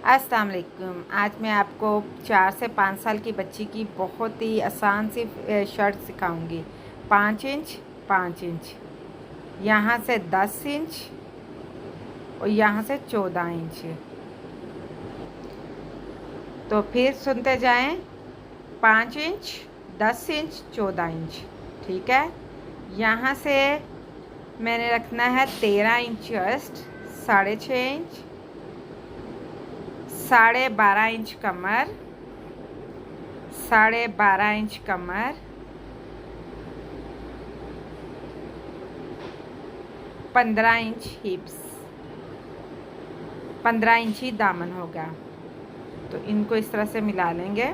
अस्सलाम वालेकुम। आज मैं आपको 4 से 5 साल की बच्ची की बहुत ही आसान सी शर्ट सिखाऊंगी। 5 इंच 5 इंच, यहाँ से 10 इंच और यहाँ से 14 इंच। तो फिर सुनते जाएं। 5 इंच 10 इंच 14 इंच, ठीक है। यहाँ से मैंने रखना है 13 इंच चेस्ट, 6.5 इंच, 12.5 इंच कमर, 12.5 इंच कमर, 15 इंच हिप्स, 15 इंच ही दामन होगा। तो इनको इस तरह से मिला लेंगे,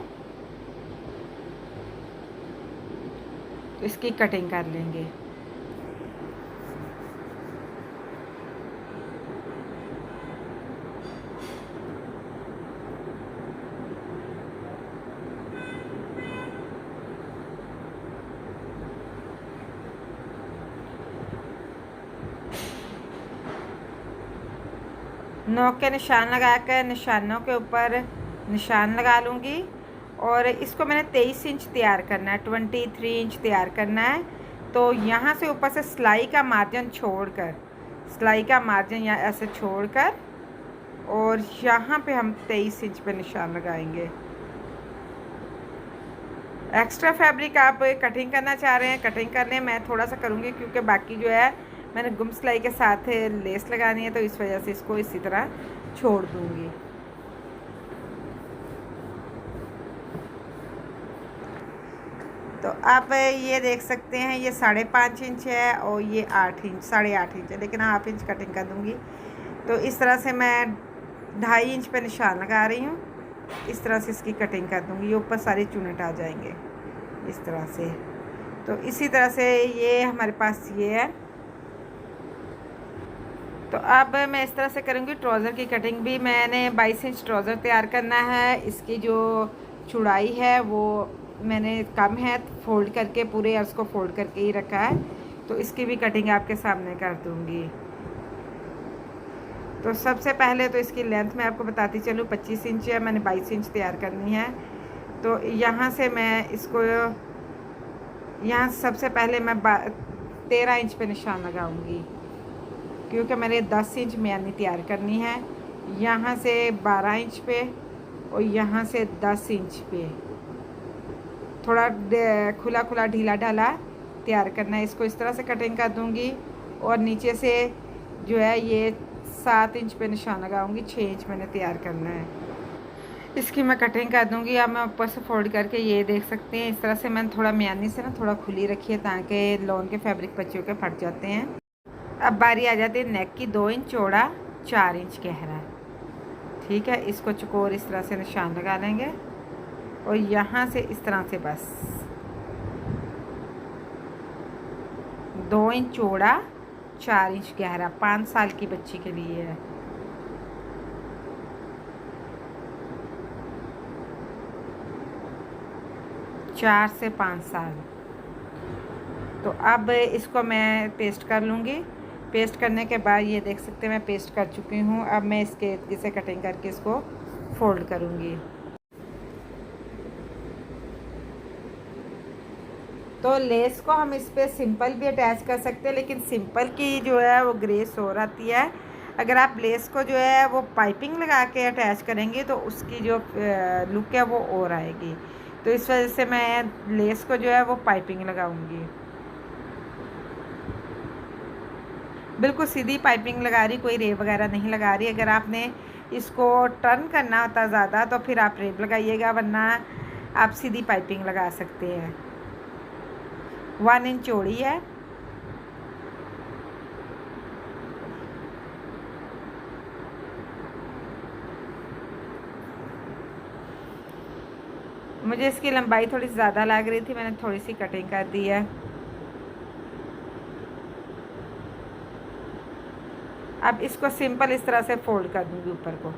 तो इसकी कटिंग कर लेंगे। नोक के निशान लगाकर निशानों के ऊपर निशान लगा लूँगी। और इसको मैंने 23 इंच तैयार करना है, 23 इंच तैयार करना है। तो यहाँ से ऊपर से सिलाई का मार्जिन छोड़कर, सिलाई का मार्जिन यहाँ ऐसे छोड़कर, और यहाँ पे हम 23 इंच पे निशान लगाएंगे। एक्स्ट्रा फैब्रिक आप कटिंग करना चाह रहे हैं कटिंग कर लें, मैं थोड़ा सा करूँगी क्योंकि बाकी जो है मैंने गुम सिलाई के साथ लेस लगानी है, तो इस वजह से इसको इसी तरह छोड़ दूँगी। तो आप ये देख सकते हैं, ये 5.5 इंच है और ये 8 इंच 8.5 इंच है, लेकिन हाफ इंच कटिंग कर दूँगी। तो इस तरह से मैं 2.5 इंच पे निशान लगा रही हूँ। इस तरह से इसकी कटिंग कर दूँगी। ये ऊपर सारे चूनेट आ जाएंगे इस तरह से। तो इसी तरह से ये हमारे पास ये है। तो अब मैं इस तरह से करूँगी। ट्राउज़र की कटिंग भी मैंने 22 इंच ट्राउज़र तैयार करना है। इसकी जो चौड़ाई है वो मैंने कम है, फोल्ड करके पूरे अर्ज को फोल्ड करके ही रखा है। तो इसकी भी कटिंग आपके सामने कर दूँगी। तो सबसे पहले तो इसकी लेंथ मैं आपको बताती चलूँ, 25 इंच है, मैंने 22 इंच तैयार करनी है। तो यहाँ से मैं इसको, यहाँ सबसे पहले मैं 13 इंच पे निशान लगाऊंगी, क्योंकि मैंने 10 इंच म्यानी तैयार करनी है। यहाँ से 12 इंच पे और यहाँ से 10 इंच पे थोड़ा खुला खुला ढीला ढाला तैयार करना है। इसको इस तरह से कटिंग कर दूँगी। और नीचे से जो है ये 7 इंच पे निशान लगाऊंगी। 6 इंच मैंने तैयार करना है। इसकी मैं कटिंग कर दूंगी। अब मैं ऊपर से फोल्ड करके, ये देख सकते हैं, इस तरह से मैंने थोड़ा म्यानी से ना थोड़ा खुली रखी है, ताकि लॉन के फैब्रिक बच्चों के फट जाते हैं। अब बारी आ जाती है नेक की। 2 इंच चौड़ा 4 इंच गहरा, ठीक है। इसको चकोर इस तरह से निशान लगा लेंगे और यहाँ से इस तरह से बस 2 इंच चौड़ा 4 इंच गहरा 5 साल की बच्ची के लिए है। चार से 5 साल। तो अब इसको मैं पेस्ट कर लूँगी। पेस्ट करने के बाद ये देख सकते हैं मैं पेस्ट कर चुकी हूँ। अब मैं इसके से कटिंग करके इसको फोल्ड करूँगी। तो लेस को हम इस पर सिंपल भी अटैच कर सकते हैं, लेकिन सिंपल की जो है वो ग्रेस और आती है। अगर आप लेस को जो है वो पाइपिंग लगा के अटैच करेंगे तो उसकी जो लुक है वो और आएगी। तो इस वजह से मैं लेस को जो है वो पाइपिंग लगाऊंगी। बिल्कुल सीधी पाइपिंग लगा रही, कोई रेब वगैरह नहीं लगा रही। अगर आपने इसको टर्न करना होता ज़्यादा तो फिर आप रेब लगाइएगा, वरना आप सीधी पाइपिंग लगा सकते हैं। 1 इंच चौड़ी है। मुझे इसकी लंबाई थोड़ी ज़्यादा लग रही थी, मैंने थोड़ी सी कटिंग कर दी है। अब इसको सिंपल इस तरह से फोल्ड कर दूंगी। ऊपर को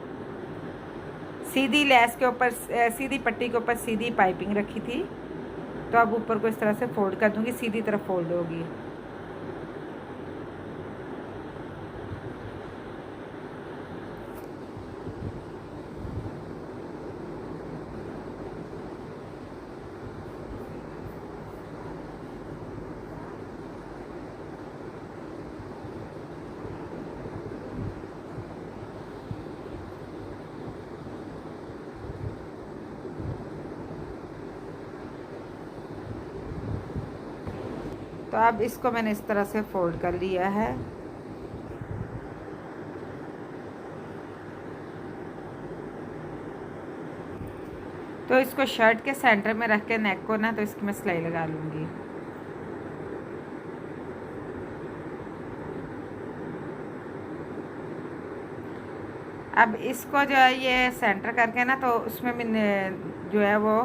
सीधी लेस के ऊपर, सीधी पट्टी के ऊपर सीधी पाइपिंग रखी थी, तो अब ऊपर को इस तरह से फोल्ड कर दूंगी। सीधी तरफ फोल्ड होगी। तो अब इसको मैंने इस तरह से फोल्ड कर लिया है। तो इसको शर्ट के सेंटर में रख के नेक को ना, तो इसकी मैं सिलाई लगा लूँगी। अब इसको जो है ये सेंटर करके ना, तो उसमें मैंने जो है वो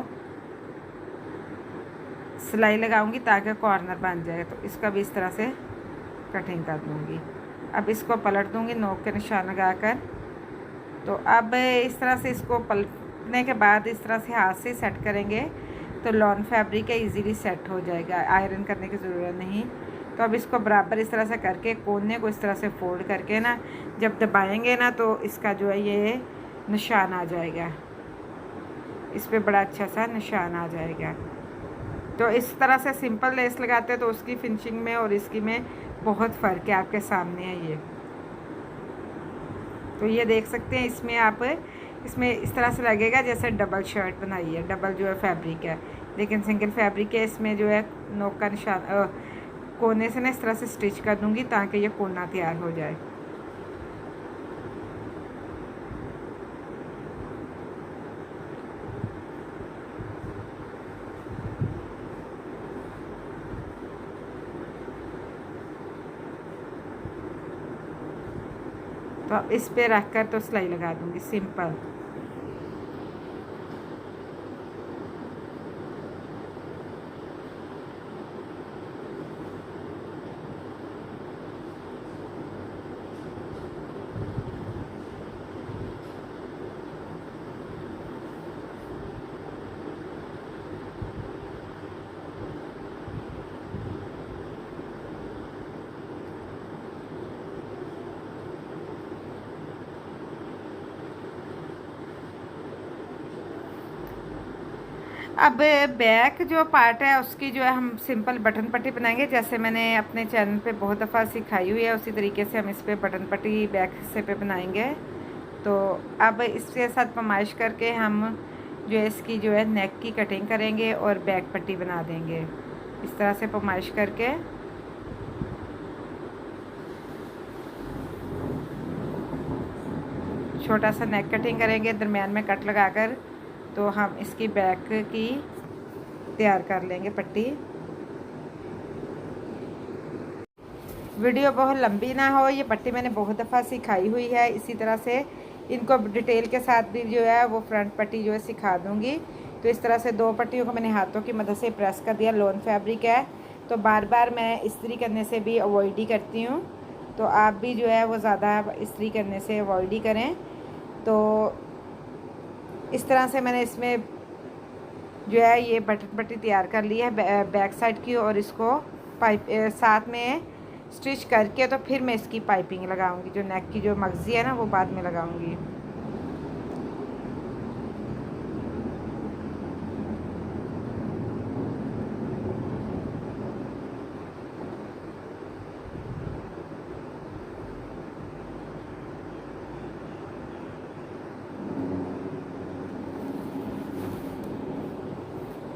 सिलाई लगाऊंगी ताकि कॉर्नर बन जाए। तो इसका भी इस तरह से कटिंग कर दूंगी। अब इसको पलट दूंगी नोक के निशान लगाकर। तो अब इस तरह से इसको पलटने के बाद इस तरह से हाथ से सेट करेंगे तो लॉन फैब्रिक है इजीली सेट हो जाएगा, आयरन करने की ज़रूरत नहीं। तो अब इसको बराबर इस तरह से करके कोने को इस तरह से फोल्ड करके ना, जब दबाएंगे ना तो इसका जो है ये निशान आ जाएगा, इस पर बड़ा अच्छा सा निशान आ जाएगा। तो इस तरह से सिंपल लेस लगाते हैं तो उसकी फिनिशिंग में और इसकी में बहुत फ़र्क है, आपके सामने है ये। तो ये देख सकते हैं, इसमें आप इसमें इस तरह से लगेगा जैसे डबल शर्ट बनाई है, डबल जो है फैब्रिक है, लेकिन सिंगल फैब्रिक है। इसमें जो है नोक का निशान कोने से ना इस तरह से स्टिच कर दूंगी ताकि ये कोना तैयार हो जाए। तो अब इस पे रख कर तो सिलाई लगा दूंगी सिंपल। अब बैक जो पार्ट है उसकी जो है हम सिंपल बटन पट्टी बनाएंगे, जैसे मैंने अपने चैनल पे बहुत दफ़ा सिखाई हुई है, उसी तरीके से हम इस पर बटन पट्टी बैक हिस्से पे बनाएंगे। तो अब इसके साथ पमाइश करके हम जो है इसकी जो है नेक की कटिंग करेंगे और बैक पट्टी बना देंगे इस तरह से पमाइश करके। छोटा सा नेक कटिंग करेंगे, दरमियान में कट लगाकर तो हम इसकी बैक की तैयार कर लेंगे पट्टी। वीडियो बहुत लंबी ना हो, ये पट्टी मैंने बहुत दफ़ा सिखाई हुई है, इसी तरह से इनको डिटेल के साथ भी जो है वो फ्रंट पट्टी जो है सिखा दूंगी। तो इस तरह से 2 पट्टियों को मैंने हाथों की मदद से प्रेस कर दिया। लॉन फैब्रिक है तो बार बार मैं इस्त्री करने से भी अवॉइड ही करती हूँ, तो आप भी जो है वो ज़्यादा इस्त्री करने से अवॉइड ही करें। तो इस तरह से मैंने इसमें जो है ये बटन पट्टी तैयार कर ली है बैक साइड की, और इसको पाइप साथ में स्टिच करके तो फिर मैं इसकी पाइपिंग लगाऊंगी। जो नेक की जो मगज़ी है ना वो बाद में लगाऊंगी।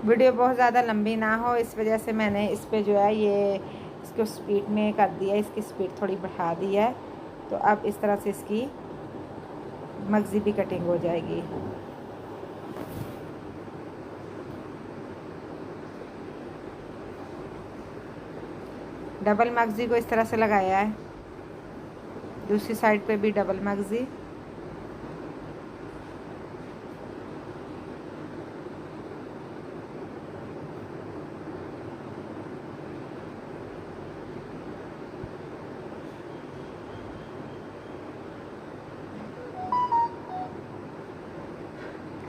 वीडियो बहुत ज़्यादा लंबी ना हो इस वजह से मैंने इस पे जो है ये इसको स्पीड में कर दिया, इसकी स्पीड थोड़ी बढ़ा दी है। तो अब इस तरह से इसकी मगज़ी भी कटिंग हो जाएगी। डबल मगज़ी को इस तरह से लगाया है, दूसरी साइड पे भी डबल मगज़ी।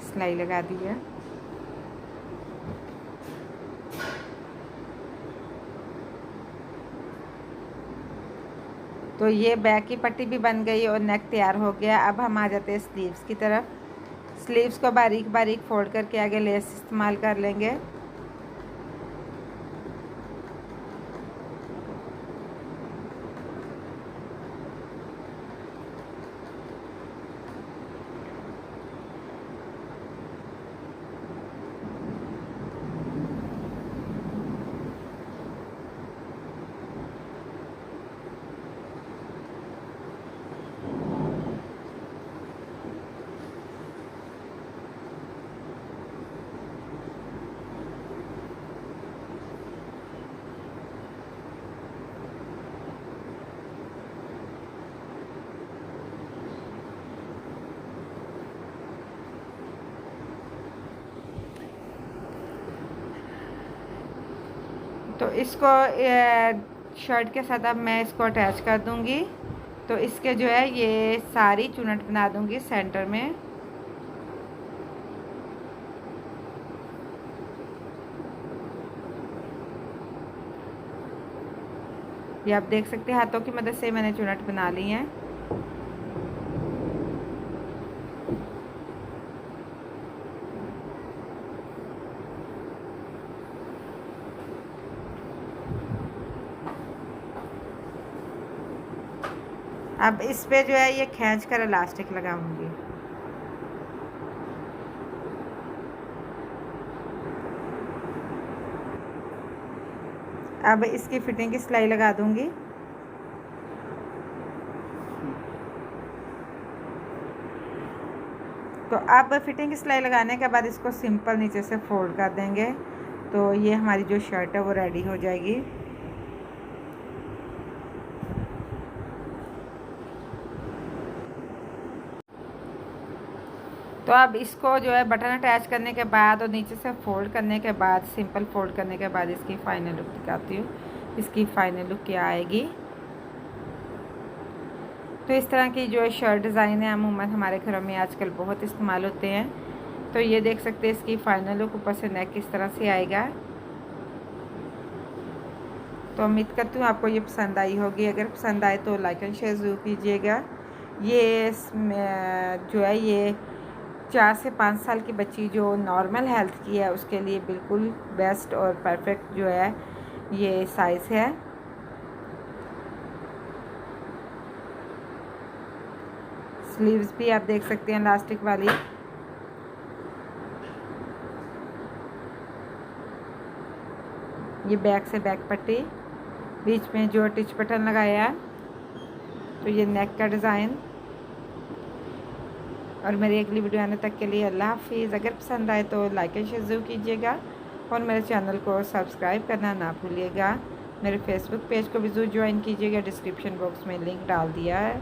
सिलाई लगा दी है। तो ये बैक की पट्टी भी बन गई और नेक तैयार हो गया। अब हम आ जाते हैं स्लीव्स की तरफ। स्लीव्स को बारीक बारीक फोल्ड करके आगे लेस इस्तेमाल कर लेंगे। तो इसको शर्ट के साथ अब मैं इसको अटैच कर दूंगी। तो इसके जो है ये सारी चुनट बना दूंगी सेंटर में। ये आप देख सकते हैं हाथों की मदद से मैंने चुनट बना ली है। अब इस पे जो है ये खींच कर इलास्टिक लगाऊंगी। अब इसकी फिटिंग की सिलाई लगा दूंगी। तो अब फिटिंग की सिलाई लगाने के बाद इसको सिंपल नीचे से फोल्ड कर देंगे। तो ये हमारी जो शर्ट है वो रेडी हो जाएगी। तो अब इसको जो है बटन अटैच करने के बाद और नीचे से फोल्ड करने के बाद, सिंपल फोल्ड करने के बाद इसकी फ़ाइनल लुक दिखाती हूँ। इसकी फ़ाइनल लुक क्या आएगी। तो इस तरह की जो शर्ट डिज़ाइन है अमूमन हमारे घरों में आजकल बहुत इस्तेमाल होते हैं। तो ये देख सकते हैं इसकी फ़ाइनल लुक, ऊपर से नेक किस तरह से आएगा। तो उम्मीद करती हूँ आपको ये पसंद आई होगी। अगर पसंद आए तो लाइक एंड शेयर ज़रूर कीजिएगा। ये जो है ये 4 से 5 साल की बच्ची जो नॉर्मल हेल्थ की है उसके लिए बिल्कुल बेस्ट और परफेक्ट जो है ये साइज़ है। स्लीव्स भी आप देख सकते हैं इलास्टिक वाली। ये बैक से बैक पट्टी, बीच में जो टिच बटन लगाया, तो ये नेक का डिज़ाइन। और मेरी अगली वीडियो आने तक के लिए अल्लाह हाफिज़। अगर पसंद आए तो लाइक एंड शेयर ज़रूर कीजिएगा और मेरे चैनल को सब्सक्राइब करना ना भूलिएगा। मेरे फेसबुक पेज को भी ज़रूर ज्वाइन कीजिएगा, डिस्क्रिप्शन बॉक्स में लिंक डाल दिया है।